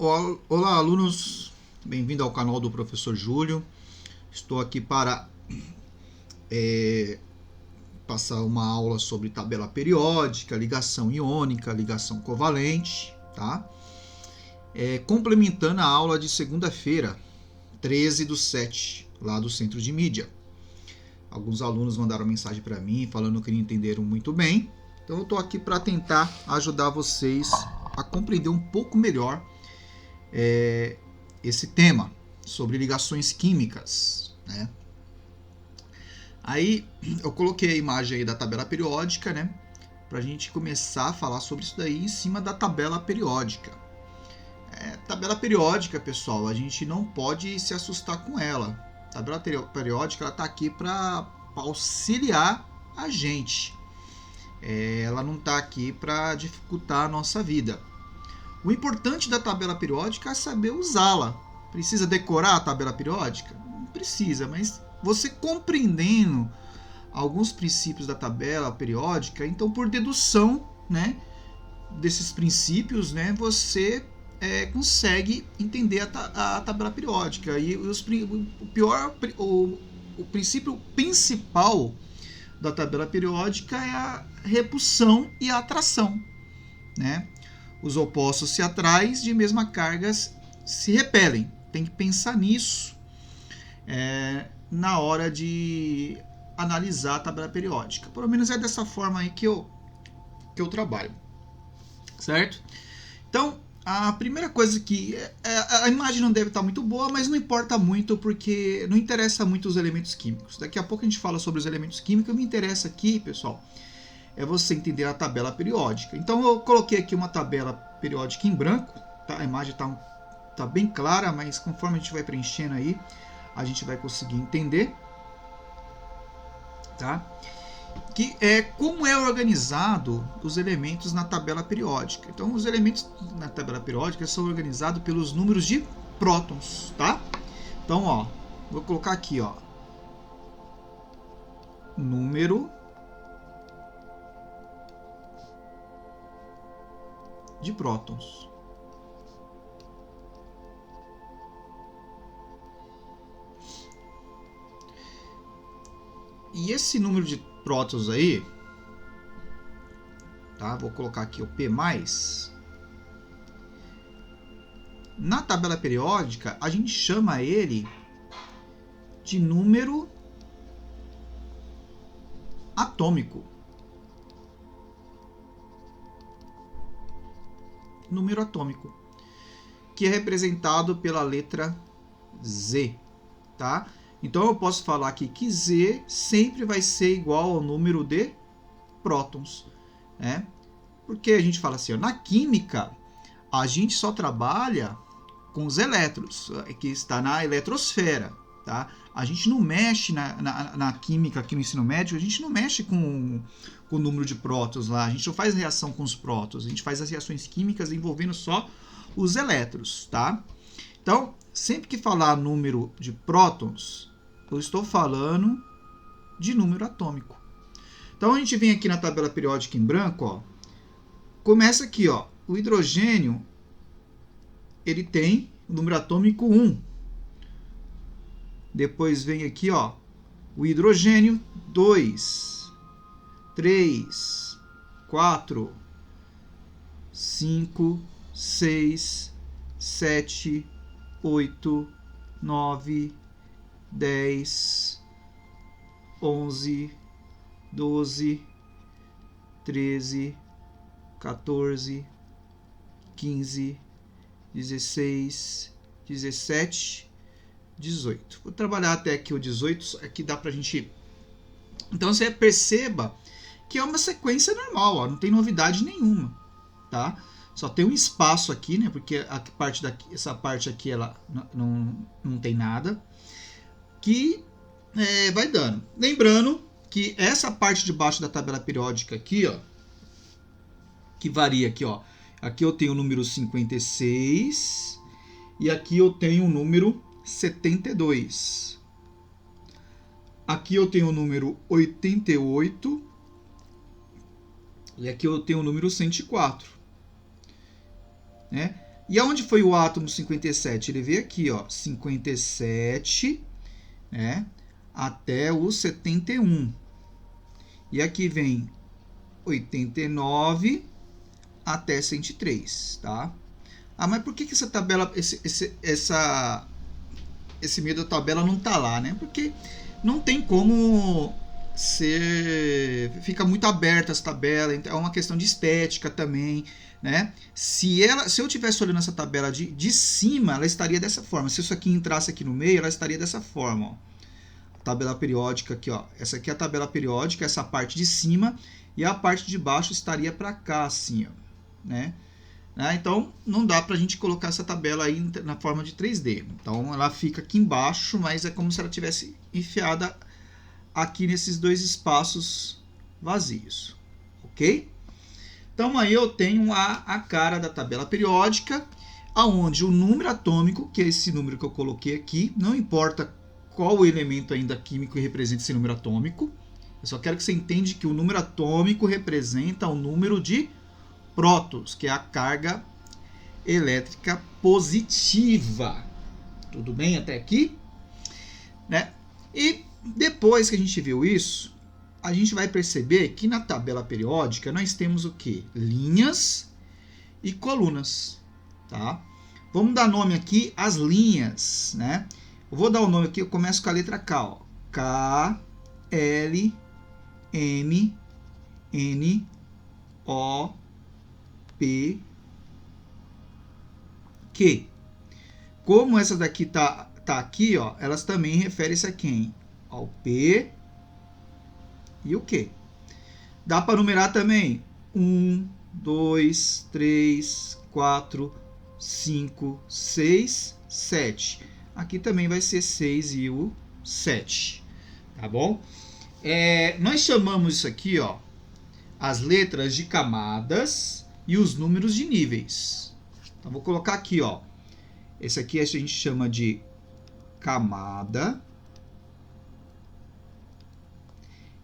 Olá, alunos, bem-vindo ao canal do professor Júlio. Estou aqui para passar uma aula sobre tabela periódica, ligação iônica, ligação covalente, tá? Complementando a aula de segunda-feira, 13/7, lá do Centro de Mídia. Alguns alunos mandaram mensagem para mim falando que não entenderam muito bem, então eu estou aqui para tentar ajudar vocês a compreender um pouco melhor esse tema sobre ligações químicas, né? Aí eu coloquei a imagem aí da tabela periódica, né? Para a gente começar a falar sobre isso daí em cima da tabela periódica. Tabela periódica, pessoal, a gente não pode se assustar com ela. A tabela periódica ela está aqui para auxiliar a gente. Ela não está aqui para dificultar a nossa vida. O importante da tabela periódica é saber usá-la. Precisa decorar a tabela periódica? Não precisa, mas você compreendendo alguns princípios da tabela periódica, então por dedução, né, desses princípios, né, você consegue entender a tabela periódica. E o princípio principal da tabela periódica é a repulsão e a atração, né? Os opostos se atraem, de mesma carga se repelem. Tem que pensar nisso na hora de analisar a tabela periódica. Pelo menos é dessa forma aí que eu trabalho, certo? Então, a primeira coisa que a imagem não deve estar muito boa, mas não importa muito porque não interessa muito os elementos químicos. Daqui a pouco a gente fala sobre os elementos químicos. Me interessa aqui, pessoal, é você entender a tabela periódica. Então eu coloquei aqui uma tabela periódica em branco, tá? A imagem tá bem clara, mas conforme a gente vai preenchendo aí, a gente vai conseguir entender, tá? Que como é organizado os elementos na tabela periódica. Então os elementos na tabela periódica são organizados pelos números de prótons, tá? Então, ó, vou colocar aqui, ó, número de prótons. E esse número de prótons aí, tá? Vou colocar aqui o P+. Na tabela periódica, a gente chama ele de número atômico. Número atômico, que é representado pela letra Z, tá? Então eu posso falar aqui que Z sempre vai ser igual ao número de prótons, né? Porque a gente fala assim, ó, na química a gente só trabalha com os elétrons, que está na eletrosfera, tá? A gente não mexe na química aqui no ensino médio, a gente não mexe com o número de prótons lá, a gente não faz reação com os prótons, a gente faz as reações químicas envolvendo só os elétrons, tá? Então, sempre que falar número de prótons, eu estou falando de número atômico. Então, a gente vem aqui na tabela periódica em branco, ó, começa aqui, ó, o hidrogênio, ele tem o número atômico 1. Depois vem aqui, ó, o hidrogênio 2, 3, 4, 5, 6, 7, 8, 9, 10, 11, 12, 13, 14, 15, 16, 17, 18. Vou trabalhar até aqui o 18, aqui dá pra gente... Então você perceba que é uma sequência normal, ó, não tem novidade nenhuma, tá? Só tem um espaço aqui, né? Porque essa parte aqui ela não tem nada, que vai dando. Lembrando que essa parte de baixo da tabela periódica aqui, ó, que varia aqui, ó. Aqui eu tenho o número 56 e aqui eu tenho o número 72. Aqui eu tenho o número 88 e aqui eu tenho o número 104. Né? E aonde foi o átomo 57? Ele veio aqui, ó, 57, né, até o 71. E aqui vem 89 até 103, tá? Ah, mas por que essa tabela, esse meio da tabela não tá lá, né? Porque não tem como ser... Fica muito aberta essa tabela, então é uma questão de estética também, né? Se eu tivesse olhando essa tabela de cima, ela estaria dessa forma. Se isso aqui entrasse aqui no meio, ela estaria dessa forma, ó. Tabela periódica aqui, ó. Essa aqui é a tabela periódica, essa parte de cima, e a parte de baixo estaria para cá, assim, ó, né? Então, não dá para a gente colocar essa tabela aí na forma de 3D. Então, ela fica aqui embaixo, mas é como se ela tivesse enfiada aqui nesses dois espaços vazios, ok? Então, aí eu tenho a cara da tabela periódica, aonde o número atômico, que é esse número que eu coloquei aqui, não importa qual o elemento ainda químico representa esse número atômico, eu só quero que você entenda que o número atômico representa o número de prótons, que é a carga elétrica positiva. Tudo bem até aqui? Né? E depois que a gente viu isso, a gente vai perceber que na tabela periódica nós temos o quê? Linhas e colunas. Tá? Vamos dar nome aqui às linhas. Né? Eu vou dar o nome aqui, eu começo com a letra K. Ó. K, L, M, N, O, P, Q. Como essa daqui tá aqui, ó, elas também referem-se a quem? Ao P e o Q. Dá para numerar também 1, 2, 3, 4, 5, 6, 7. Aqui também vai ser 6 e o 7. Tá bom? Nós chamamos isso aqui, ó, as letras de camadas e os números de níveis. Então, vou colocar aqui, ó. Esse aqui a gente chama de camada.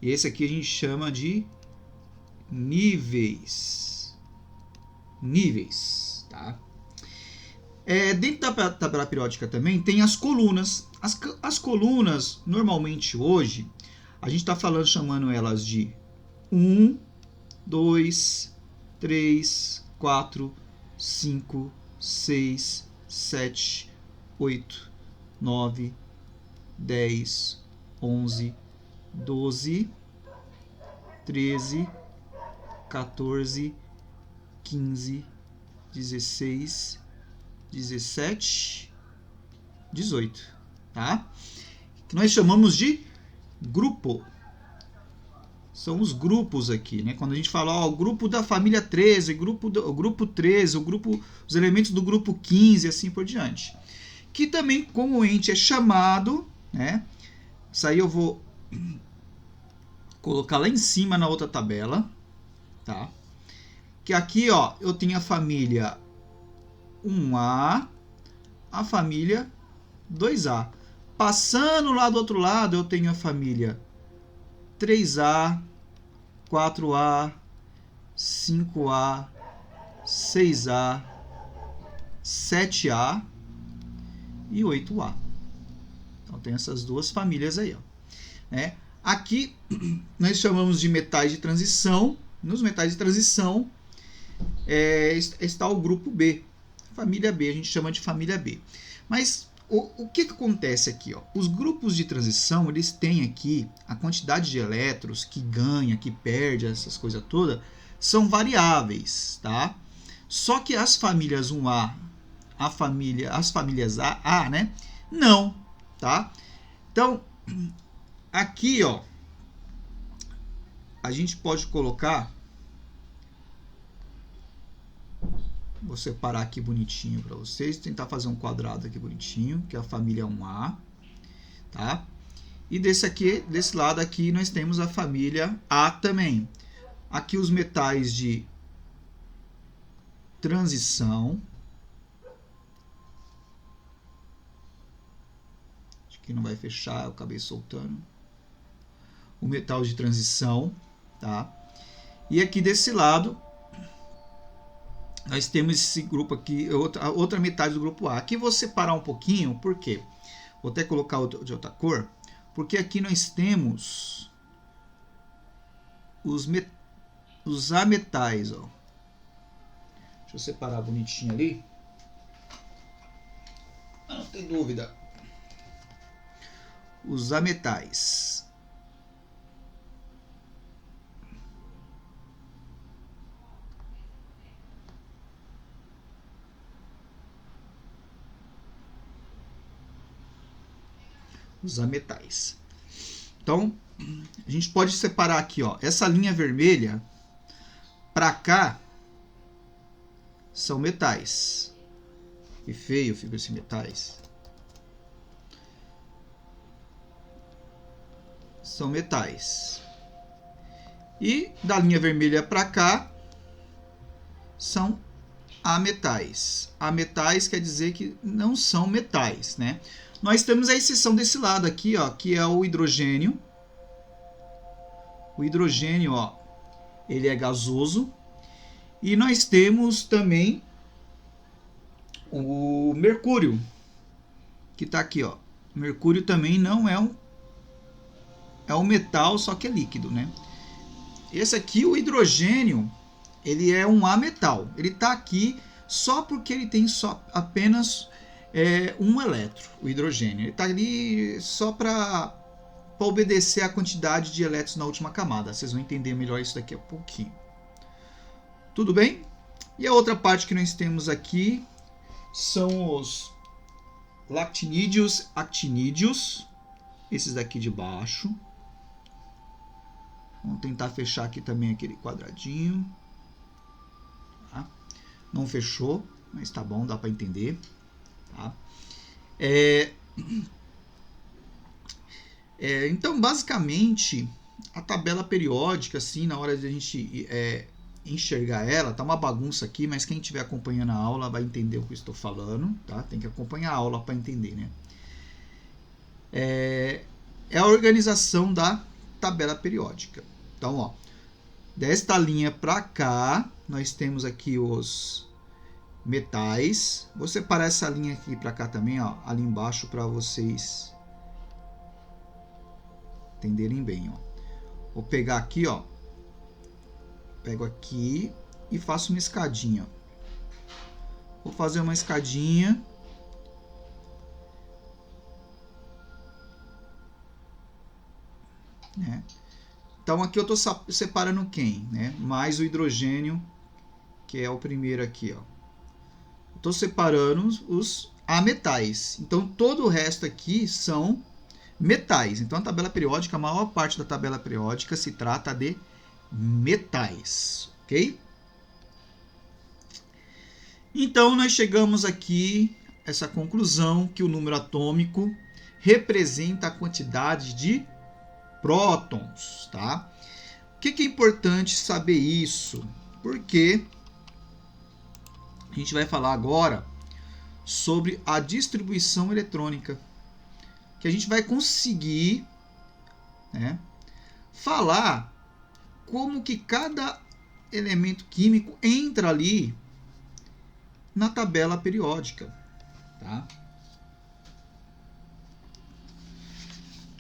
E esse aqui a gente chama de níveis. Níveis, tá? Dentro da tabela periódica também tem as colunas. As colunas, normalmente hoje, a gente está chamando elas de 1, 2, 3, 4, 5, 6, 7, 8, 9, 10, 11, 12, 13, 14, 15, 16, 17, 18, tá? Que nós chamamos de grupo. São os grupos aqui, né? Quando a gente fala, ó, o grupo da família 13, o grupo 13, os elementos do grupo 15, assim por diante. Que também comumente é chamado, né? Isso aí eu vou colocar lá em cima na outra tabela, tá? Que aqui, ó, eu tenho a família 1A, a família 2A. Passando lá do outro lado, eu tenho a família 3A, 4A, 5A, 6A, 7A e 8A. Então tem essas duas famílias aí, ó. Aqui nós chamamos de metais de transição. Nos metais de transição está o grupo B, família B, a gente chama de família B. Mas o que acontece aqui? Ó? Os grupos de transição, eles têm aqui a quantidade de elétrons que ganha, que perde, essas coisas todas, são variáveis, tá? Só que as famílias 1A, as famílias A, né? Não, tá? Então, aqui, ó, a gente pode colocar, vou separar aqui bonitinho para vocês, tentar fazer um quadrado aqui bonitinho, que é a família 1A, tá? E desse lado aqui nós temos a família A também. Aqui os metais de transição. Acho que não vai fechar, eu acabei soltando. O metal de transição, tá? E aqui desse lado nós temos esse grupo aqui, outra metade do grupo A. Aqui vou separar um pouquinho, por quê? Vou até colocar de outra cor, porque aqui nós temos os ametais, ó. Deixa eu separar bonitinho ali. Não tem dúvida. Os ametais. Os ametais. Então, a gente pode separar aqui, ó, essa linha vermelha para cá são metais. Que feio fica esse metais. São metais. E da linha vermelha para cá são ametais. Ametais quer dizer que não são metais, né? Nós temos a exceção desse lado aqui, ó, que é o hidrogênio. O hidrogênio, ó, ele é gasoso. E nós temos também o mercúrio, que está aqui, ó. O mercúrio também não é um metal, só que é líquido, né? Esse aqui, o hidrogênio, ele é um ametal. Ele está aqui só porque ele tem apenas um elétron, o hidrogênio. Ele está ali só para obedecer a quantidade de elétrons na última camada. Vocês vão entender melhor isso daqui a pouquinho. Tudo bem? E a outra parte que nós temos aqui são os lactinídeos, actinídeos. Esses daqui de baixo. Vamos tentar fechar aqui também aquele quadradinho. Tá? Não fechou, mas tá bom, dá para entender. Tá? Então, basicamente, a tabela periódica, assim, na hora de a gente enxergar ela, tá uma bagunça aqui, mas quem estiver acompanhando a aula vai entender o que eu estou falando, tá? Tem que acompanhar a aula para entender, né? É a organização da tabela periódica. Então, ó, desta linha para cá, nós temos aqui os metais. Vou separar essa linha aqui para cá também, ó, ali embaixo, para vocês entenderem bem, ó. Vou pegar aqui, ó. Pego aqui e faço uma escadinha. Vou fazer uma escadinha. Né? Então aqui eu estou separando quem? Né? Mais o hidrogênio, que é o primeiro aqui. Estou separando os ametais. Então todo o resto aqui são metais. Então a tabela periódica, a maior parte da tabela periódica se trata de metais, ok? Então nós chegamos aqui a essa conclusão que o número atômico representa a quantidade de prótons, tá? O que é importante saber isso? Porque a gente vai falar agora sobre a distribuição eletrônica, que a gente vai conseguir, né, falar como que cada elemento químico entra ali na tabela periódica, tá?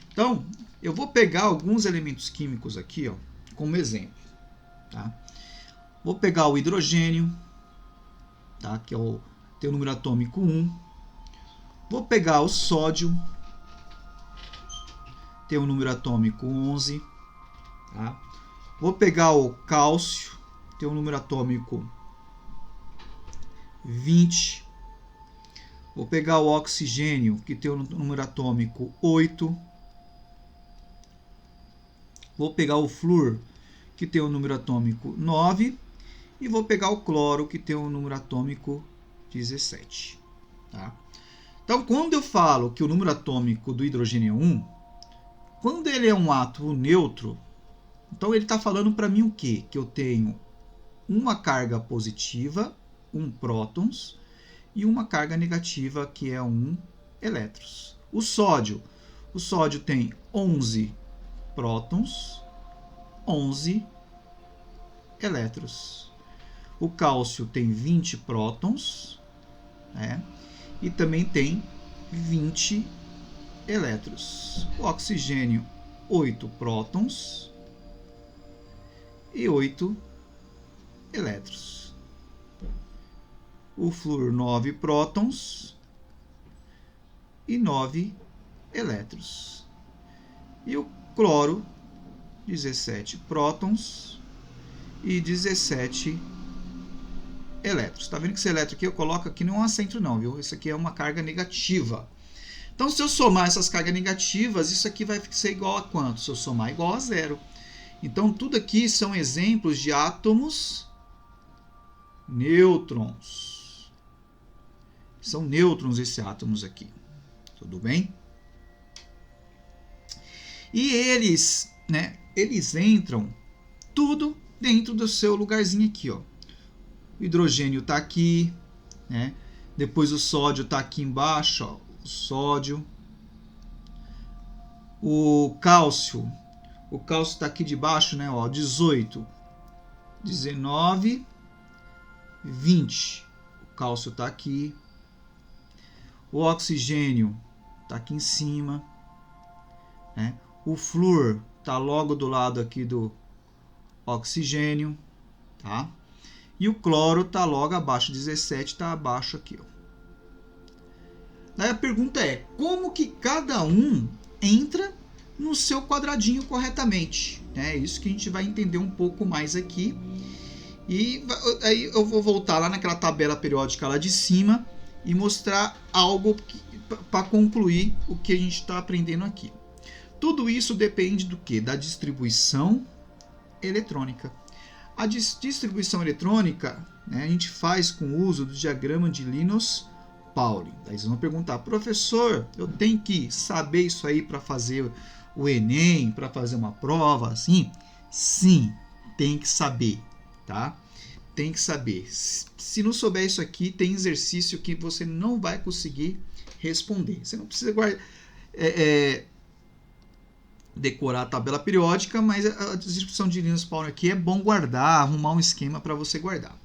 Então, eu vou pegar alguns elementos químicos aqui, ó, como exemplo, tá? Vou pegar o hidrogênio, tá? Que tem o número atômico 1. Vou pegar o sódio, tem o número atômico 11, tá? Vou pegar o cálcio, tem o número atômico 20. Vou pegar o oxigênio, que tem o número atômico 8. Vou pegar o flúor, que tem o número atômico 9. E vou pegar o cloro, que tem o número atômico 17. Tá? Então, quando eu falo que o número atômico do hidrogênio é 1, quando ele é um átomo neutro, então ele está falando para mim o quê? Que eu tenho uma carga positiva, 1 prótons, e uma carga negativa, que é 1 elétrons. O sódio tem 11 prótons, 11 elétrons. O cálcio tem 20 prótons, né? E também tem 20 elétrons. O oxigênio, 8 prótons e 8 elétrons. O flúor, 9 prótons e 9 elétrons. E o cloro, 17 prótons e 17 elétrons. Tá vendo que esse elétron aqui eu coloco aqui não é um acento não, viu? Isso aqui é uma carga negativa. Então, se eu somar essas cargas negativas, isso aqui vai ser igual a quanto? Se eu somar, igual a 0. Então, tudo aqui são exemplos de átomos nêutrons. São nêutrons esses átomos aqui. Tudo bem? E eles, né, eles entram tudo dentro do seu lugarzinho aqui, ó. O hidrogênio está aqui, né? Depois o sódio está aqui embaixo, ó, o sódio. O cálcio está aqui debaixo, né? Ó, 18, 19, 20. O cálcio está aqui. O oxigênio está aqui em cima, né? O flúor está logo do lado aqui do oxigênio, tá? E o cloro está logo abaixo, 17 está abaixo aqui, ó. Daí a pergunta é, como que cada um entra no seu quadradinho corretamente? É isso que a gente vai entender um pouco mais aqui. E aí eu vou voltar lá naquela tabela periódica lá de cima e mostrar algo para concluir o que a gente está aprendendo aqui. Tudo isso depende do quê? Da distribuição eletrônica. A distribuição eletrônica, né, a gente faz com o uso do diagrama de Linus-Pauling. Daí vocês vão perguntar, professor, eu tenho que saber isso aí para fazer o Enem, para fazer uma prova assim? Sim, tem que saber, tá? Tem que saber. Se não souber isso aqui, tem exercício que você não vai conseguir responder. Você não precisa guardar... decorar a tabela periódica, mas a distribuição de Linus-Pauling aqui é bom guardar, arrumar um esquema para você guardar.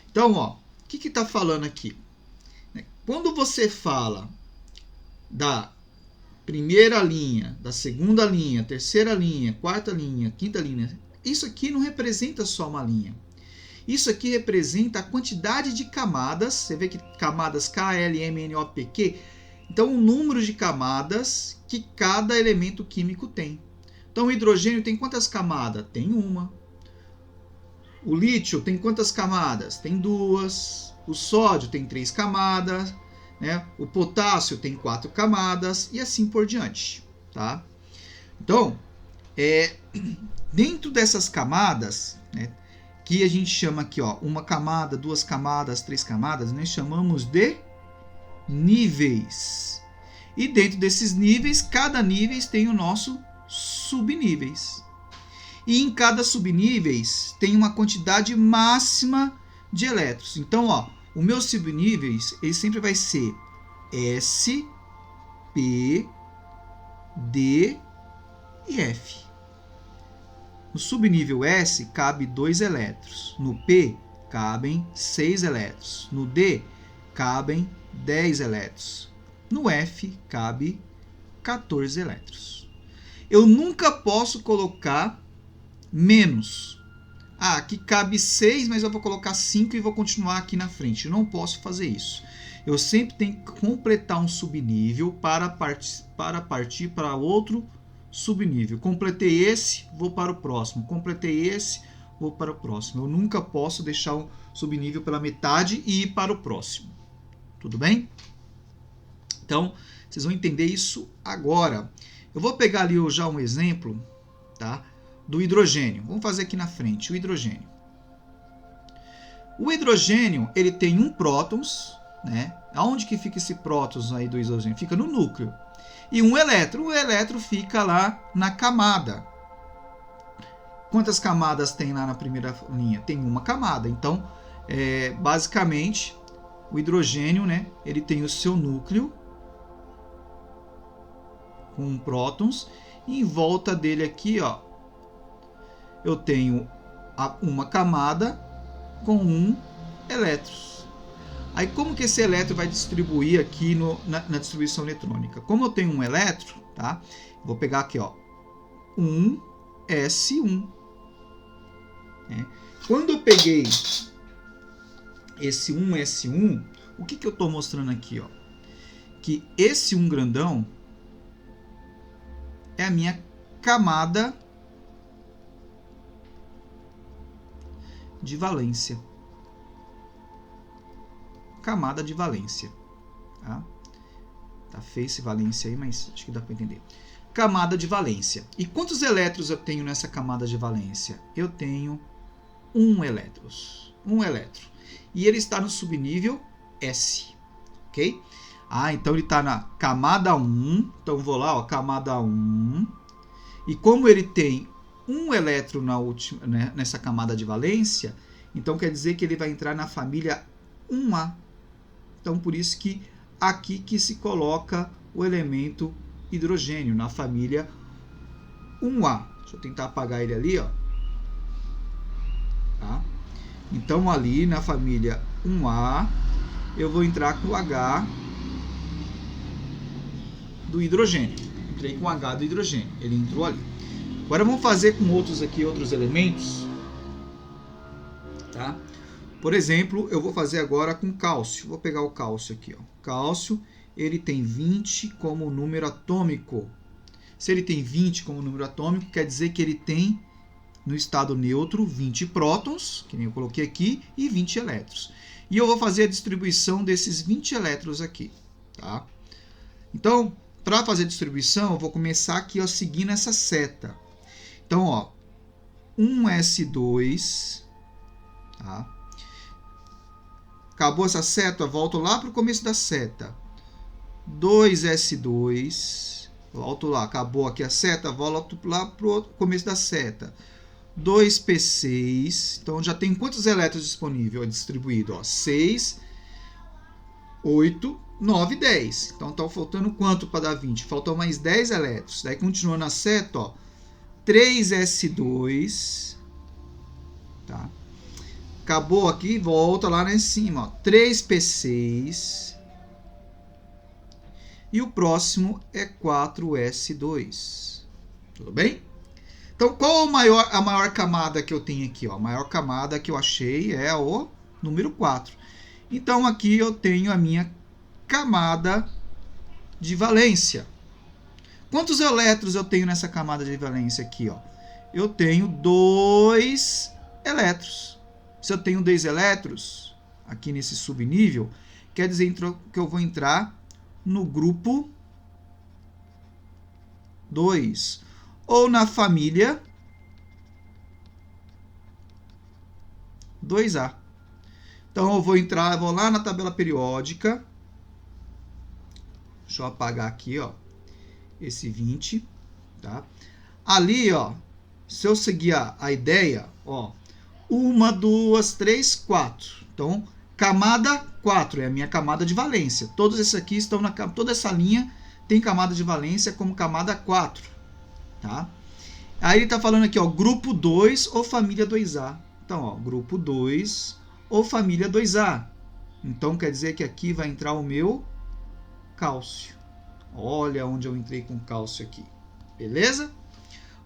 Então, ó, o que está falando aqui? Quando você fala da primeira linha, da segunda linha, terceira linha, quarta linha, quinta linha, isso aqui não representa só uma linha. Isso aqui representa a quantidade de camadas, você vê que camadas K, L, M, N, O, P, Q, então o número de camadas que cada elemento químico tem. Então o hidrogênio tem quantas camadas? Tem uma. O lítio tem quantas camadas? Tem 2. O sódio tem 3 camadas. Né? O potássio tem 4 camadas e assim por diante. Tá? Então, dentro dessas camadas, né, que a gente chama aqui, ó, uma camada, 2 camadas, 3 camadas, nós chamamos de níveis. E dentro desses níveis, cada nível tem o nosso subníveis. E em cada subníveis tem uma quantidade máxima de elétrons. Então, ó, o meu subníveis ele sempre vai ser S, P, D e F. No subnível S cabe 2 elétrons. No P cabem 6 elétrons. No D cabem 10 elétrons. No F cabe 14 elétrons. Eu nunca posso colocar menos. Ah, aqui cabe 6, mas eu vou colocar 5 e vou continuar aqui na frente. Eu não posso fazer isso. Eu sempre tenho que completar um subnível para partir para outro subnível. Completei esse, vou para o próximo. Completei esse, vou para o próximo. Eu nunca posso deixar um subnível pela metade e ir para o próximo. Tudo bem? Então, vocês vão entender isso agora. Eu vou pegar ali já um exemplo, tá, do hidrogênio. Vamos fazer aqui na frente, o hidrogênio. O hidrogênio, ele tem um prótons, né? Aonde que fica esse prótons aí do hidrogênio? Fica no núcleo. E um elétron. O elétron fica lá na camada. Quantas camadas tem lá na primeira linha? Tem uma camada. Então, basicamente, o hidrogênio, né, ele tem o seu núcleo com prótons. E em volta dele aqui, ó, eu tenho uma camada com 1 elétrons. Aí como que esse elétron vai distribuir aqui na distribuição eletrônica? Como eu tenho um elétron, tá? Vou pegar aqui, ó, 1s1. Né? Quando eu peguei esse 1s1, o que eu estou mostrando aqui? Ó? Que esse 1 grandão é a minha camada de valência. Camada de valência. Tá feio esse valência aí, mas acho que dá para entender. Camada de valência. E quantos elétrons eu tenho nessa camada de valência? Eu tenho 1 elétron. 1 elétron. E ele está no subnível S. Ok? Então ele está na camada 1. Então vou lá, ó, camada 1. E como ele tem 1 elétron na última, né, nessa camada de valência, então quer dizer que ele vai entrar na família 1A. Então por isso que aqui que se coloca o elemento hidrogênio, na família 1A. Deixa eu tentar apagar ele ali, ó. Tá? Então ali na família 1A eu vou entrar com o H do hidrogênio. Entrei com o H do hidrogênio, ele entrou ali. Agora vamos fazer com outros elementos. Tá? Por exemplo, eu vou fazer agora com cálcio. Vou pegar o cálcio aqui, ó. Cálcio, ele tem 20 como número atômico. Se ele tem 20 como número atômico, quer dizer que ele tem, no estado neutro, 20 prótons, que nem eu coloquei aqui, e 20 elétrons. E eu vou fazer a distribuição desses 20 elétrons aqui. Tá? Então, para fazer a distribuição, eu vou começar aqui, ó, seguindo essa seta. Então, ó, 1s2, tá? Acabou essa seta, volto lá para o começo da seta. 2s2, volto lá, acabou aqui a seta, volto lá para o começo da seta. 2p6, então já tem quantos elétrons disponíveis distribuídos? Ó, 6, 8, 9, 10. Então está faltando quanto para dar 20? Faltam mais 10 elétrons. Daí continua na seta, ó, 3s2, tá? Acabou aqui, volta lá em cima, ó, 3p6. E o próximo é 4s2. Tudo bem? Então, qual a maior camada que eu tenho aqui? Ó? A maior camada que eu achei é o número 4. Então, aqui eu tenho a minha camada de valência. Quantos elétrons eu tenho nessa camada de valência aqui? Ó? Eu tenho 2 elétrons. Se eu tenho 2 elétrons aqui nesse subnível, quer dizer que eu vou entrar no grupo 2. Ou na família 2A. Então eu vou lá na tabela periódica. Deixa eu apagar aqui, ó, esse 20, tá? Ali, ó, se eu seguir a ideia, ó, 1, 2, 3, 4. Então, camada 4 é a minha camada de valência. Todos esses aqui estão toda essa linha tem camada de valência como camada 4, tá? Aí ele está falando aqui, ó, grupo 2 ou família 2A. Então, ó, grupo 2 ou família 2A. Então, quer dizer que aqui vai entrar o meu cálcio. Olha onde eu entrei com cálcio aqui. Beleza?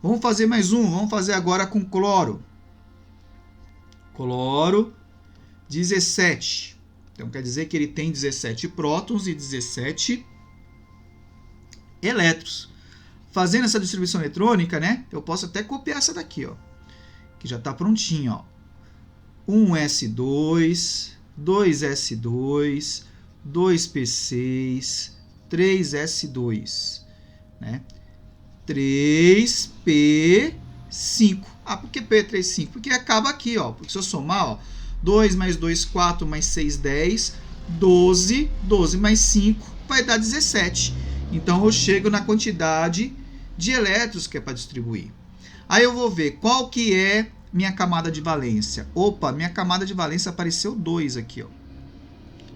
Vamos fazer mais um. Vamos fazer agora com cloro. Cloro, 17. Então, quer dizer que ele tem 17 prótons e 17 elétrons. Fazendo essa distribuição eletrônica, né? Eu posso até copiar essa daqui, ó, que já está prontinha, ó. 1s2, 2s2, 2p6, 3s2, né? 3p5. Por que P3, 5? Porque acaba aqui, ó. Porque se eu somar, ó, 2 mais 2, 4 mais 6, 10, 12, 12 mais 5 vai dar 17. Então eu chego na quantidade de elétrons que é para distribuir. Aí eu vou ver qual que é minha camada de valência. Opa, minha camada de valência apareceu 2 aqui, ó.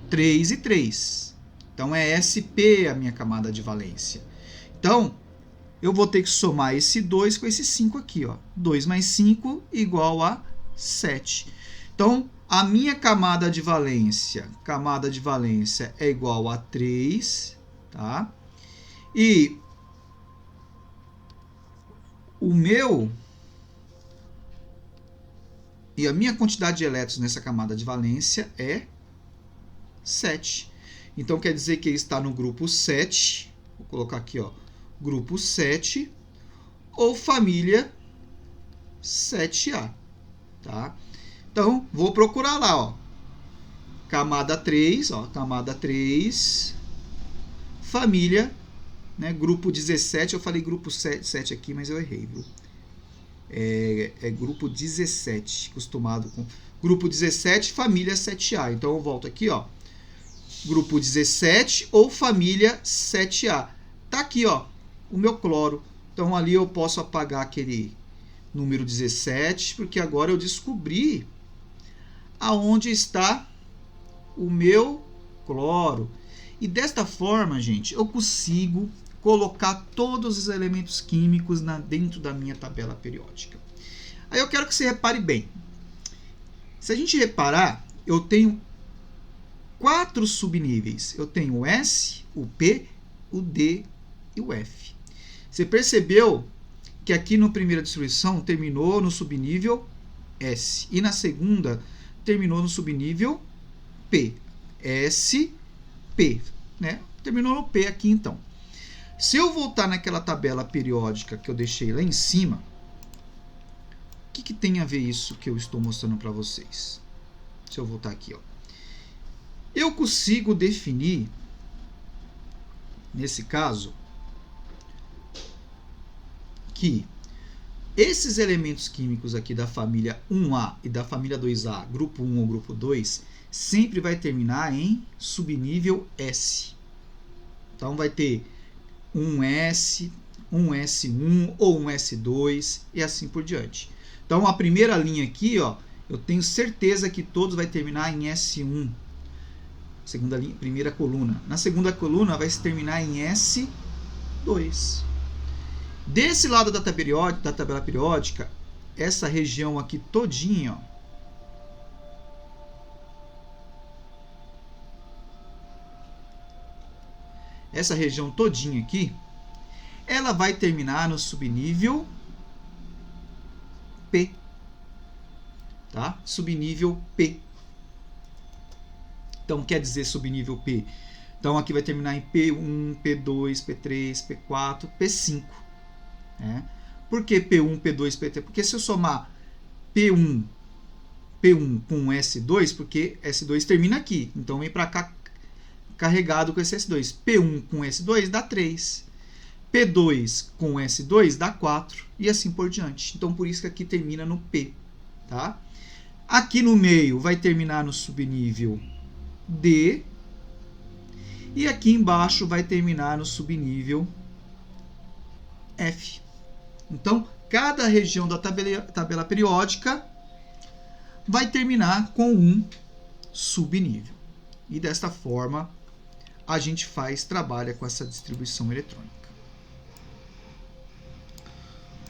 3 e 3. Então é SP a minha camada de valência. Então, eu vou ter que somar esse 2 com esse 5 aqui, ó. 2 mais 5 igual a 7. Então, A minha camada de valência é igual a 3, tá? E a minha quantidade de elétrons nessa camada de valência é 7. Então quer dizer que ele está no grupo 7. Vou colocar aqui, ó, grupo 7 ou família 7A, tá? Então, vou procurar lá, ó. Camada 3, ó, camada 3, família, né, grupo 17, eu falei grupo 7 aqui, mas eu errei, viu? É grupo 17, acostumado com grupo 17, família 7A. Então eu volto aqui, ó. Grupo 17 ou família 7A. Tá aqui, ó, o meu cloro. Então ali eu posso apagar aquele número 17, porque agora eu descobri aonde está o meu cloro. E desta forma, gente, eu consigo colocar todos os elementos químicos dentro da minha tabela periódica. Aí eu quero que você repare bem. Se a gente reparar, eu tenho 4 subníveis. Eu tenho o S, o P, o D e o F. Você percebeu que aqui na primeira distribuição terminou no subnível S. E na segunda terminou no subnível P. S, P. Né? Terminou no P aqui então. Se eu voltar naquela tabela periódica que eu deixei lá em cima, o que tem a ver isso que eu estou mostrando para vocês? Se eu voltar aqui, ó. Eu consigo definir, nesse caso, que esses elementos químicos aqui da família 1A e da família 2A, grupo 1 ou grupo 2, sempre vai terminar em subnível S. Então vai ter um S, um S1 ou um S2 e assim por diante. Então a primeira linha aqui, ó, eu tenho certeza que todos vai terminar em S1. Segunda linha, primeira coluna. Na segunda coluna vai se terminar em S2. Desse lado da tabela periódica, essa região aqui todinha, ó, essa região todinha aqui, ela vai terminar no subnível P, tá? Subnível P. Então, quer dizer subnível P. Então, aqui vai terminar em P1, P2, P3, P4, P5. Né? Por que P1, P2, P3? Porque se eu somar P1 com S2, porque S2 termina aqui. Então, vem para cá carregado com esse S2. P1 com S2 dá 3. P2 com S2 dá 4. E assim por diante. Então, por isso que aqui termina no P. Tá? Aqui no meio vai terminar no subnível D. E aqui embaixo vai terminar no subnível F. Então, cada região da tabela periódica vai terminar com um subnível. E desta forma, a gente trabalha com essa distribuição eletrônica.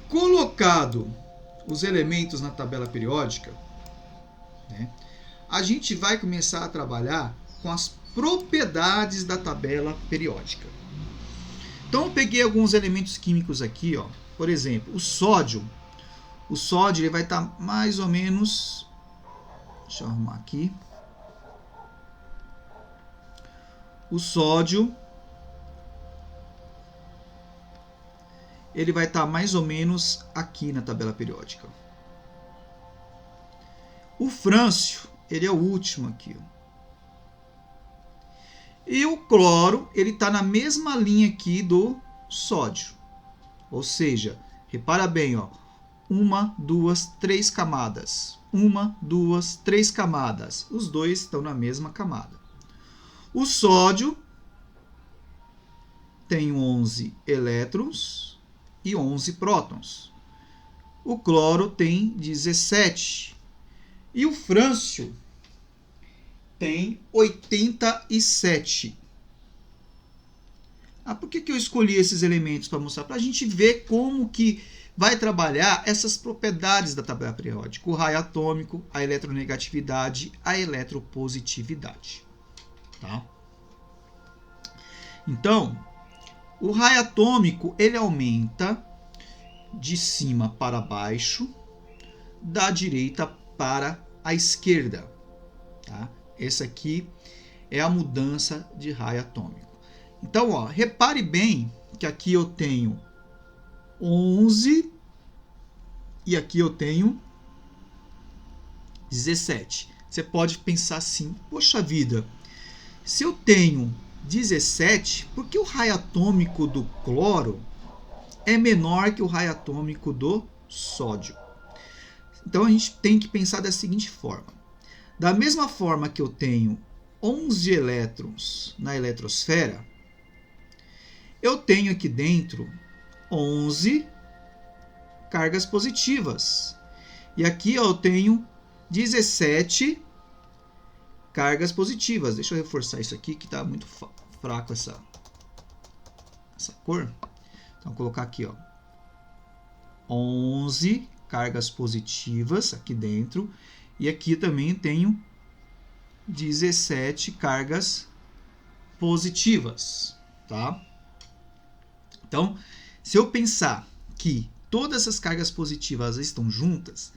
Colocado os elementos na tabela periódica, né, a gente vai começar a trabalhar com as propriedades da tabela periódica. Então, eu peguei alguns elementos químicos aqui, ó. Por exemplo, o sódio. O sódio ele vai estar mais ou menos... Deixa eu arrumar aqui. O sódio ele vai estar mais ou menos aqui na tabela periódica. O frâncio, ele é o último aqui. E o cloro, ele está na mesma linha aqui do sódio. Ou seja, repara bem, ó, 1, 2, 3 camadas. 1, 2, 3 camadas. Os dois estão na mesma camada. O sódio tem 11 elétrons e 11 prótons. O cloro tem 17. E o frâncio tem 87. Por que eu escolhi esses elementos para mostrar? Para a gente ver como que vai trabalhar essas propriedades da tabela periódica, o raio atômico, a eletronegatividade, a eletropositividade. Tá? Então, o raio atômico ele aumenta de cima para baixo, da direita para a esquerda. Tá? Essa aqui é a mudança de raio atômico. Então, ó, repare bem que aqui eu tenho 11 e aqui eu tenho 17. Você pode pensar assim, poxa vida, se eu tenho 17, por que o raio atômico do cloro é menor que o raio atômico do sódio? Então a gente tem que pensar da seguinte forma. Da mesma forma que eu tenho 11 elétrons na eletrosfera, eu tenho aqui dentro 11 cargas positivas. E aqui eu tenho 17 cargas positivas. Deixa eu reforçar isso aqui que está muito fraco essa cor. Então vou colocar aqui, ó, 11 cargas positivas aqui dentro. E aqui também tenho 17 cargas positivas, tá? Então, se eu pensar que todas essas cargas positivas estão juntas,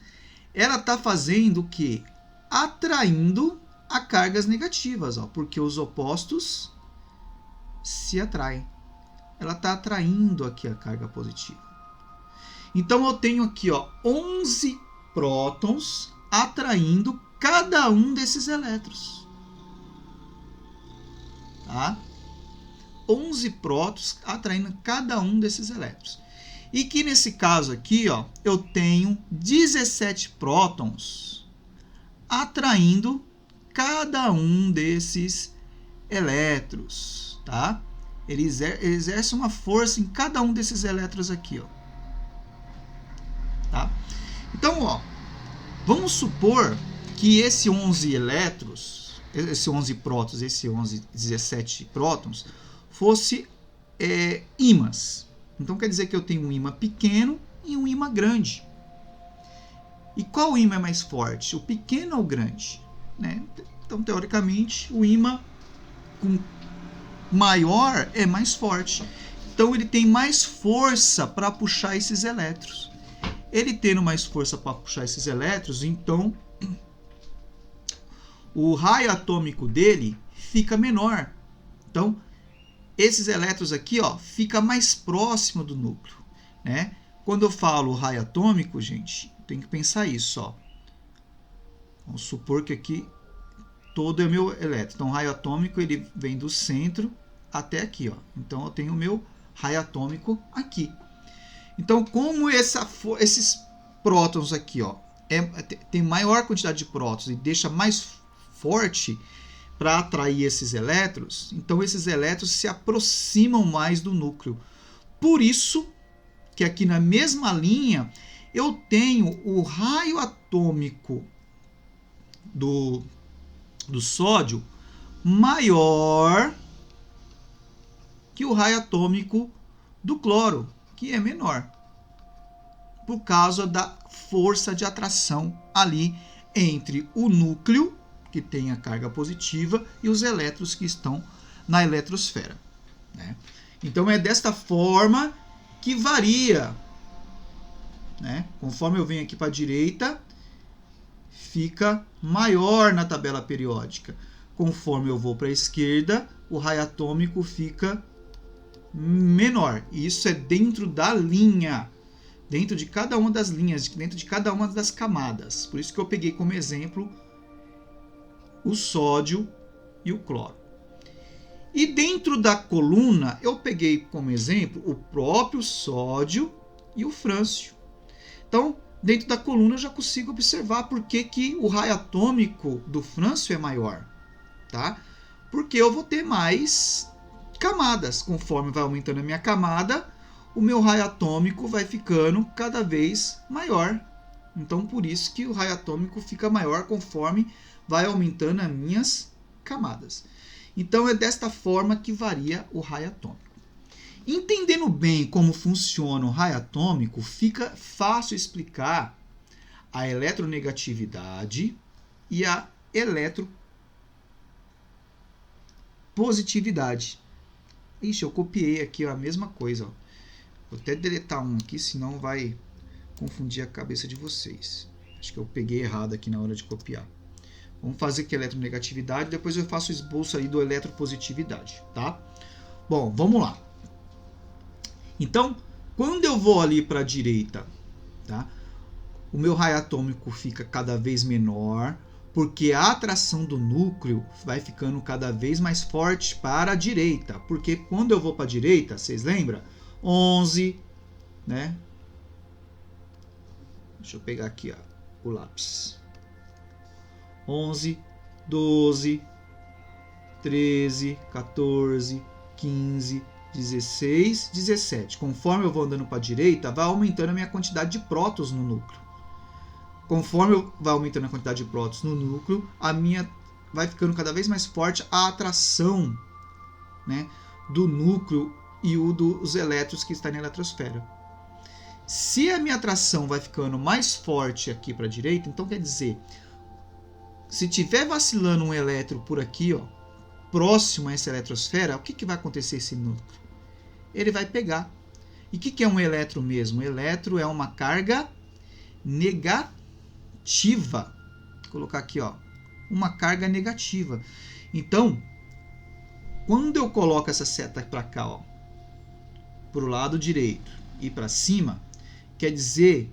ela está fazendo o quê? Atraindo a cargas negativas, ó, porque os opostos se atraem. Ela está atraindo aqui a carga positiva. Então eu tenho aqui, ó, 11 prótons atraindo cada um desses elétrons. Tá? 11 prótons atraindo cada um desses elétrons. E que nesse caso aqui, ó, eu tenho 17 prótons atraindo cada um desses elétrons, tá? Ele exerce uma força em cada um desses elétrons aqui, ó. Tá? Então, ó, vamos supor que esse 11 elétrons, esse 11 prótons, esse 17 prótons, fosse ímãs. Então quer dizer que eu tenho um ímã pequeno e um ímã grande. E qual ímã é mais forte? O pequeno ou o grande? Né? Então, teoricamente, o ímã maior é mais forte. Então ele tem mais força para puxar esses elétrons. Ele tendo mais força para puxar esses elétrons, então o raio atômico dele fica menor. Então, esses elétrons aqui, ó, fica mais próximo do núcleo, né? Quando eu falo raio atômico, gente, tem que pensar isso, ó. Vamos supor que aqui todo é meu elétron. Então, o raio atômico ele vem do centro até aqui, ó. Então, eu tenho o meu raio atômico aqui. Então, como esses prótons aqui, ó, tem maior quantidade de prótons e deixa mais forte para atrair esses elétrons, então esses elétrons se aproximam mais do núcleo. Por isso que aqui na mesma linha eu tenho o raio atômico do sódio maior que o raio atômico do cloro, que é menor, por causa da força de atração ali entre o núcleo, que tem a carga positiva, e os elétrons que estão na eletrosfera. Né? Então é desta forma que varia. Né? Conforme eu venho aqui para a direita, fica maior na tabela periódica. Conforme eu vou para a esquerda, o raio atômico fica menor. E isso é dentro da linha, dentro de cada uma das linhas, dentro de cada uma das camadas. Por isso que eu peguei como exemplo o sódio e o cloro. E dentro da coluna, eu peguei como exemplo o próprio sódio e o frâncio. Então, dentro da coluna eu já consigo observar por que o raio atômico do frâncio é maior. Tá? Porque eu vou ter mais camadas. Conforme vai aumentando a minha camada, o meu raio atômico vai ficando cada vez maior. Então, por isso que o raio atômico fica maior conforme vai aumentando as minhas camadas. Então, é desta forma que varia o raio atômico. Entendendo bem como funciona o raio atômico, fica fácil explicar a eletronegatividade e a eletropositividade. Ixi, eu copiei aqui a mesma coisa. Ó. Vou até deletar um aqui, senão vai confundir a cabeça de vocês. Acho que eu peguei errado aqui na hora de copiar. Vamos fazer aqui a eletronegatividade, depois eu faço o esboço aí do eletropositividade, tá? Bom, vamos lá. Então, quando eu vou ali para a direita, tá? O meu raio atômico fica cada vez menor, porque a atração do núcleo vai ficando cada vez mais forte para a direita. Porque quando eu vou para a direita, vocês lembram? 11, né? Deixa eu pegar aqui ó, o lápis. 11, 12, 13, 14, 15, 16, 17. Conforme eu vou andando para a direita, vai aumentando a minha quantidade de prótons no núcleo. Conforme vai aumentando a quantidade de prótons no núcleo, a minha vai ficando cada vez mais forte a atração, né, do núcleo e o dos elétrons que está na eletrosfera. Se a minha atração vai ficando mais forte aqui para a direita, então quer dizer, se tiver vacilando um elétron por aqui, ó, próximo a essa eletrosfera, o que vai acontecer esse núcleo? Ele vai pegar. E o que é um elétron mesmo? O elétron é uma carga negativa. Vou colocar aqui, ó, uma carga negativa. Então, quando eu coloco essa seta para cá, ó, para o lado direito e para cima, quer dizer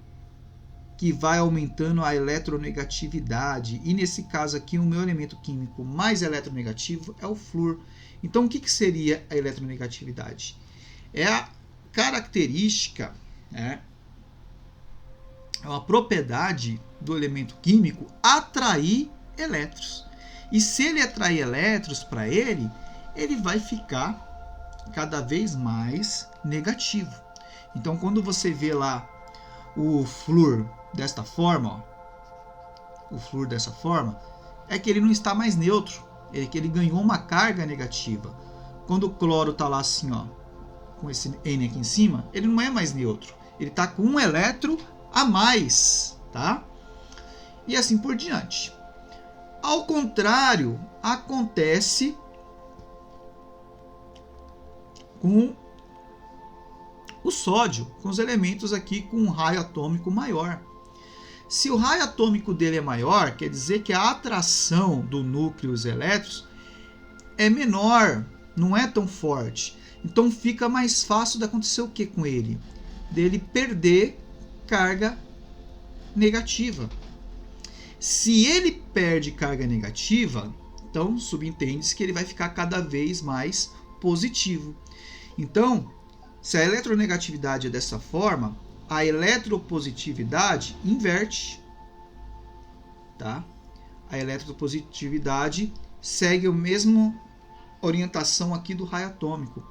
que vai aumentando a eletronegatividade. E nesse caso aqui, o meu elemento químico mais eletronegativo é o flúor. Então, o que seria a eletronegatividade? É a característica, né, é uma propriedade do elemento químico atrair elétrons. E se ele atrair elétrons para ele, ele vai ficar cada vez mais negativo. Então, quando você vê lá o flúor desta forma, ó, o flúor dessa forma, é que ele não está mais neutro, é que ele ganhou uma carga negativa. Quando o cloro está lá assim, ó, com esse N aqui em cima, ele não é mais neutro, ele está com um elétron a mais, tá? E assim por diante. Ao contrário, acontece com o sódio, com os elementos aqui com um raio atômico maior. Se o raio atômico dele é maior, quer dizer que a atração do núcleo e os elétrons é menor, não é tão forte. Então fica mais fácil de acontecer o que com ele? Dele perder carga negativa. Se ele perde carga negativa, então subentende-se que ele vai ficar cada vez mais positivo. Então, se a eletronegatividade é dessa forma, a eletropositividade inverte. Tá? A eletropositividade segue a mesma orientação aqui do raio atômico.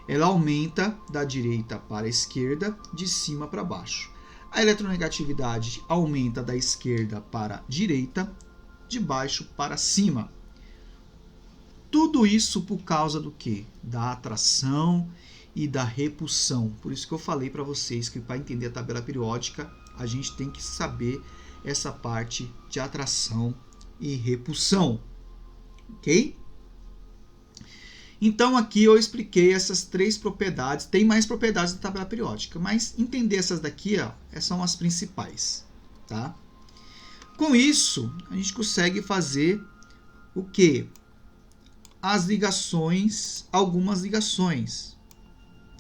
Ela aumenta da direita para a esquerda, de cima para baixo. A eletronegatividade aumenta da esquerda para a direita, de baixo para cima. Tudo isso por causa do quê? Da atração e da repulsão. Por isso que eu falei para vocês que para entender a tabela periódica, a gente tem que saber essa parte de atração e repulsão. Ok? Então aqui eu expliquei essas 3 propriedades. Tem mais propriedades da tabela periódica, mas entender essas daqui, ó, essas são as principais. Tá? Com isso, a gente consegue fazer o quê? As ligações, algumas ligações.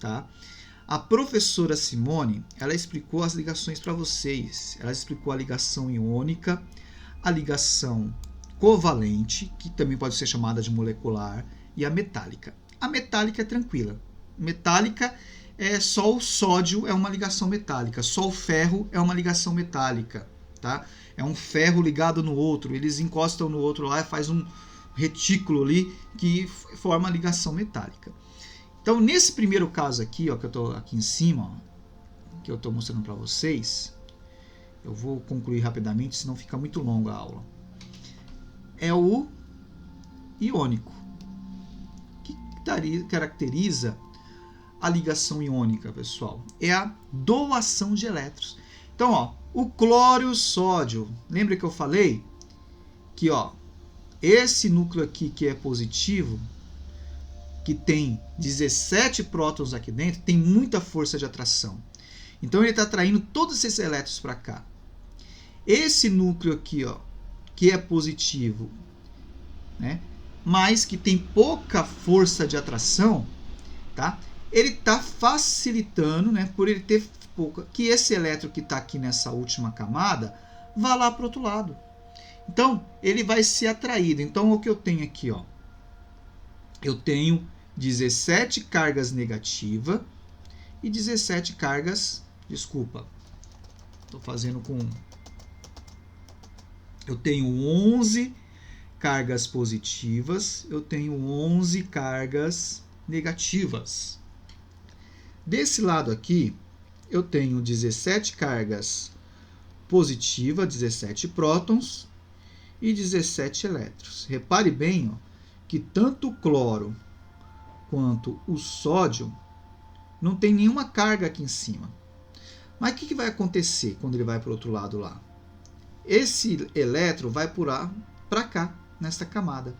Tá? A professora Simone, ela explicou as ligações para vocês. Ela explicou a ligação iônica, a ligação covalente, que também pode ser chamada de molecular, e a metálica. A metálica é tranquila. Metálica é só o sódio é uma ligação metálica, só o ferro é uma ligação metálica, tá? É um ferro ligado no outro, eles encostam no outro lá e faz um retículo ali que forma a ligação metálica. Então, nesse primeiro caso aqui, ó, que eu estou aqui em cima, ó, que eu estou mostrando para vocês, eu vou concluir rapidamente, senão fica muito longa a aula. É o iônico, que caracteriza a ligação iônica, pessoal? É a doação de elétrons. Então, ó, o cloro e o sódio, lembra que eu falei que, ó, esse núcleo aqui que é positivo, que tem 17 prótons aqui dentro, tem muita força de atração. Então ele está atraindo todos esses elétrons para cá. Esse núcleo aqui, ó, que é positivo, né, mas que tem pouca força de atração, tá? Ele está facilitando, né, por ele ter pouca, que esse elétron que está aqui nessa última camada vá lá para o outro lado. Então ele vai ser atraído. Então o que eu tenho aqui, ó, eu tenho 17 cargas negativas e 17 cargas, desculpa, estou fazendo com, eu tenho 11 cargas positivas, eu tenho 11 cargas negativas. Desse lado aqui, eu tenho 17 cargas positivas, 17 prótons e 17 elétrons. Repare bem, ó, que tanto o cloro quanto o sódio não tem nenhuma carga aqui em cima. Mas o que vai acontecer quando ele vai para o outro lado lá? Esse elétron vai para cá, nesta camada.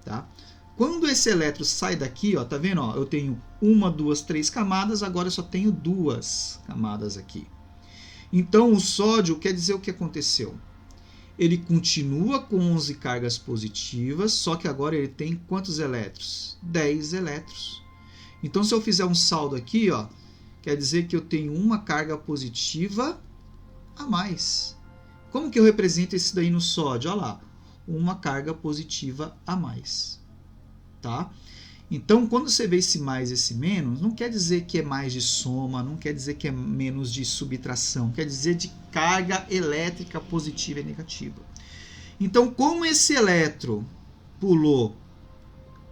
Tá? Quando esse elétron sai daqui, ó, tá vendo? Ó, eu tenho 1, 2, 3 camadas, agora eu só tenho 2 camadas aqui. Então o sódio quer dizer o que aconteceu? Ele continua com 11 cargas positivas, só que agora ele tem quantos elétrons? 10 elétrons. Então se eu fizer um saldo aqui, ó, quer dizer que eu tenho uma carga positiva a mais. Como que eu represento isso daí no sódio? Olha lá, uma carga positiva a mais. Tá? Então, quando você vê esse mais e esse menos, não quer dizer que é mais de soma, não quer dizer que é menos de subtração, quer dizer de carga elétrica positiva e negativa. Então, como esse elétron pulou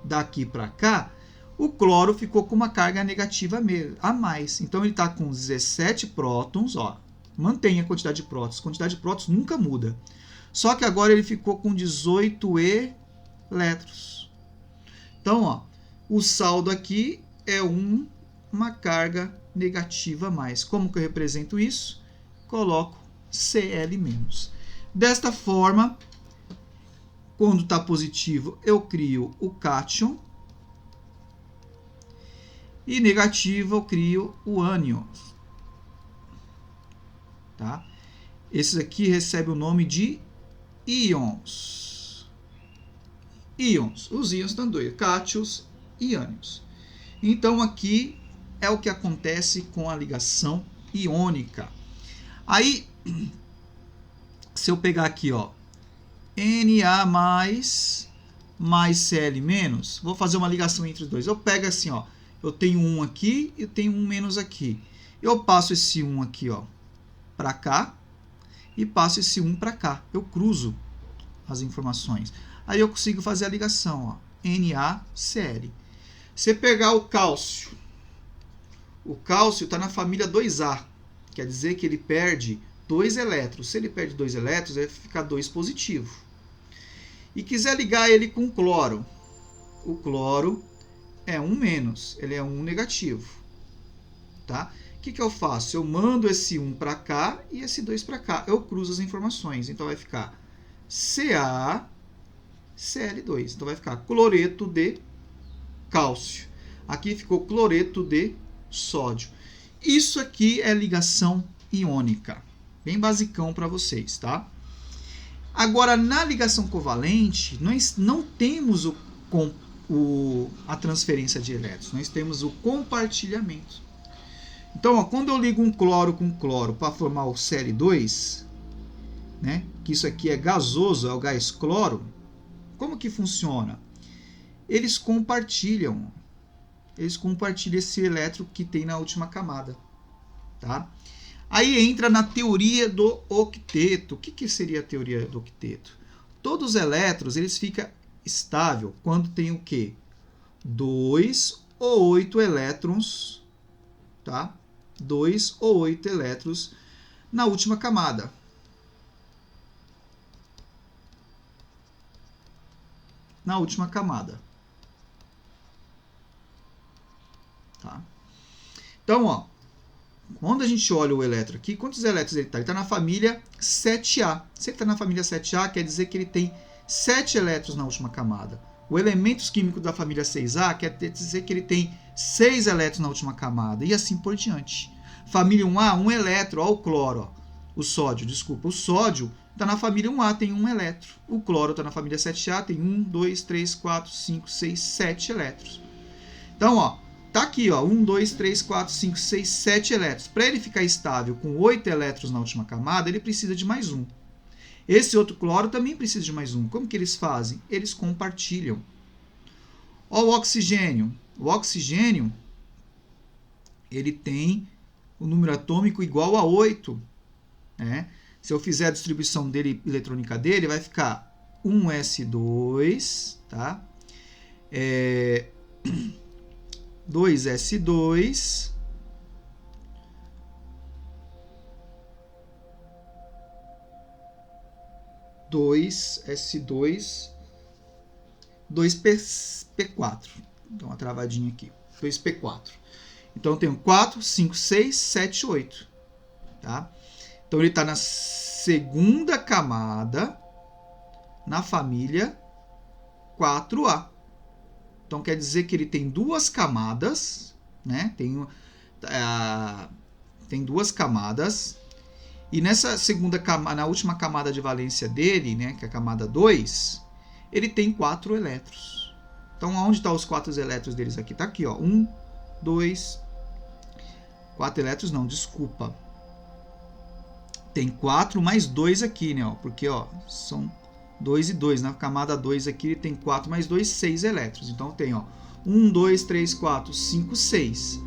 daqui para cá, o cloro ficou com uma carga negativa a mais. Então, ele está com 17 prótons, ó, mantém a quantidade de prótons nunca muda. Só que agora ele ficou com 18 elétrons. Então, ó, o saldo aqui é uma carga negativa a mais. Como que eu represento isso? Coloco Cl-. Desta forma, quando está positivo, eu crio o cátion. E negativo, eu crio o ânion. Tá? Esses aqui recebem o nome de íons. Íons. Os íons estão dois, cátions e ânions. Então aqui é o que acontece com a ligação iônica. Aí, se eu pegar aqui, ó, Na mais Cl menos, vou fazer uma ligação entre os dois. Eu pego assim, ó, eu tenho um aqui e tenho um menos aqui. Eu passo esse 1 aqui, ó, para cá e passo esse 1 para cá. Eu cruzo as informações. Aí eu consigo fazer a ligação, ó, NaCl. Se pegar o cálcio está na família 2A, quer dizer que ele perde 2 elétrons. Se ele perde 2 elétrons, ele vai ficar 2 positivo. E quiser ligar ele com cloro, o cloro é 1 menos, ele é 1 negativo. Tá? O que eu faço? Eu mando esse 1 para cá e esse 2 para cá. Eu cruzo as informações. Então vai ficar CaCl2. Então vai ficar cloreto de cálcio. Aqui ficou cloreto de sódio. Isso aqui é ligação iônica. Bem basicão para vocês, tá? Agora, na ligação covalente, nós não temos a transferência de elétrons. Nós temos o compartilhamento. Então, ó, quando eu ligo um cloro com cloro para formar o Cl2, né, que isso aqui é gasoso, é o gás cloro, como que funciona? Eles compartilham esse elétron que tem na última camada. Tá? Aí entra na teoria do octeto. O que seria a teoria do octeto? Todos os elétrons eles ficam estável quando tem o quê? 2 ou 8 elétrons, tá? 2 ou 8 elétrons na última camada. Na última camada. tá? Então, ó, quando a gente olha o elétron aqui, quantos elétrons ele está? Ele está na família 7A. Se ele está na família 7A, quer dizer que ele tem 7 elétrons na última camada. O elementos químicos da família 6A quer dizer que ele tem 6 elétrons na última camada, e assim por diante. Família 1A, 1 elétron, ó, o cloro, ó, o sódio está na família 1A, tem 1 elétron. O cloro está na família 7A, tem 1, 2, 3, 4, 5, 6, 7 elétrons. Então, ó, tá aqui, ó, 1, 2, 3, 4, 5, 6, 7 elétrons. Para ele ficar estável com 8 elétrons na última camada, ele precisa de mais um. Esse outro cloro também precisa de mais um. Como que eles fazem? Eles compartilham. Ó, o oxigênio. O oxigênio, ele tem o número atômico igual a 8. Né? Se eu fizer a distribuição dele, eletrônica dele, vai ficar 1s2, tá? 2s2, 2s2, 2p4. Então, uma travadinha aqui. 2p4. Então, eu tenho 4, 5, 6, 7, 8. Tá? Então, ele está na segunda camada na família 4A. Então, quer dizer que ele tem duas camadas, né? Tem duas camadas. E nessa segunda camada, na última camada de valência dele, né, que é a camada 2, ele tem 4 elétrons. Então, onde estão os 4 elétrons deles aqui? Está aqui, ó. 1, 2, 4 elétrons, não, desculpa. Tem 4 mais 2 aqui, né? Ó, porque, ó, são 2 e 2. Na camada 2 aqui, ele tem 4 mais 2, 6 elétrons. Então, tem, ó, 1, 2, 3, 4, 5, 6.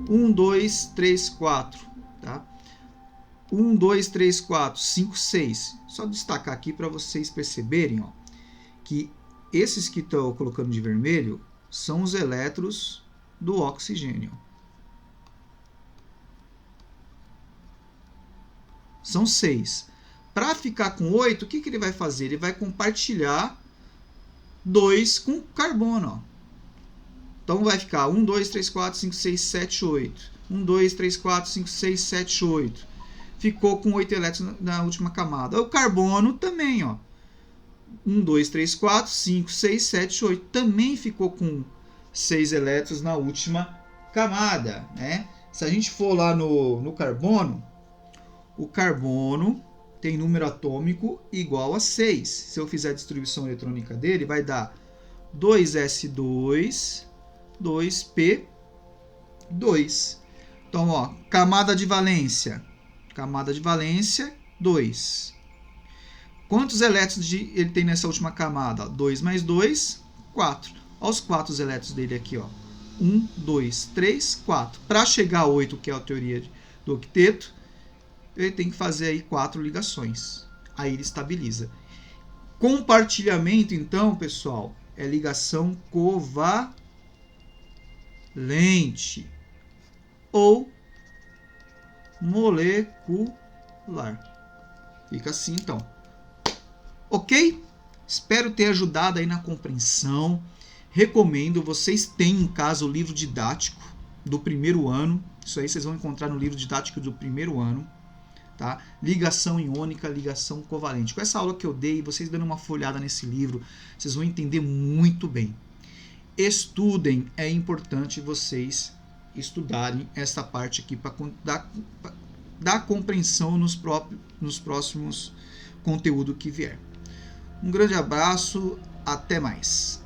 1, 2, 3, 4, tá? 1, 2, 3, 4, 5, 6. Só destacar aqui para vocês perceberem, ó, que esses que estão colocando de vermelho são os elétrons do oxigênio. São 6. Para ficar com 8, o que ele vai fazer? Ele vai compartilhar 2 com carbono. Ó. Então vai ficar 1, 2, 3, 4, 5, 6, 7, 8. 1, 2, 3, 4, 5, 6, 7, 8. Ficou com 8 elétrons na última camada. O carbono também, ó. 1, 2, 3, 4, 5, 6, 7, 8. Também ficou com 6 elétrons na última camada. Né? Se a gente for lá no carbono, o carbono tem número atômico igual a 6. Se eu fizer a distribuição eletrônica dele, vai dar 2s2, 2p2. Então, ó, camada de valência. Camada de valência, 2. Quantos elétrons ele tem nessa última camada? 2 mais 2, 4. Olha os 4 elétrons dele aqui. 1, 2, 3, 4. Para chegar a 8, que é a teoria do octeto, ele tem que fazer aí 4 ligações. Aí ele estabiliza. Compartilhamento, então, pessoal, é ligação covalente ou molecular. Fica assim, então. Ok? Espero ter ajudado aí na compreensão. Recomendo, vocês têm em casa o livro didático do primeiro ano. Isso aí vocês vão encontrar no livro didático do primeiro ano. Tá? Ligação iônica, ligação covalente. Com essa aula que eu dei, vocês dando uma folhada nesse livro, vocês vão entender muito bem. Estudem, é importante vocês estudarem essa parte aqui para dar compreensão nos próximos conteúdos que vier. Um grande abraço, até mais.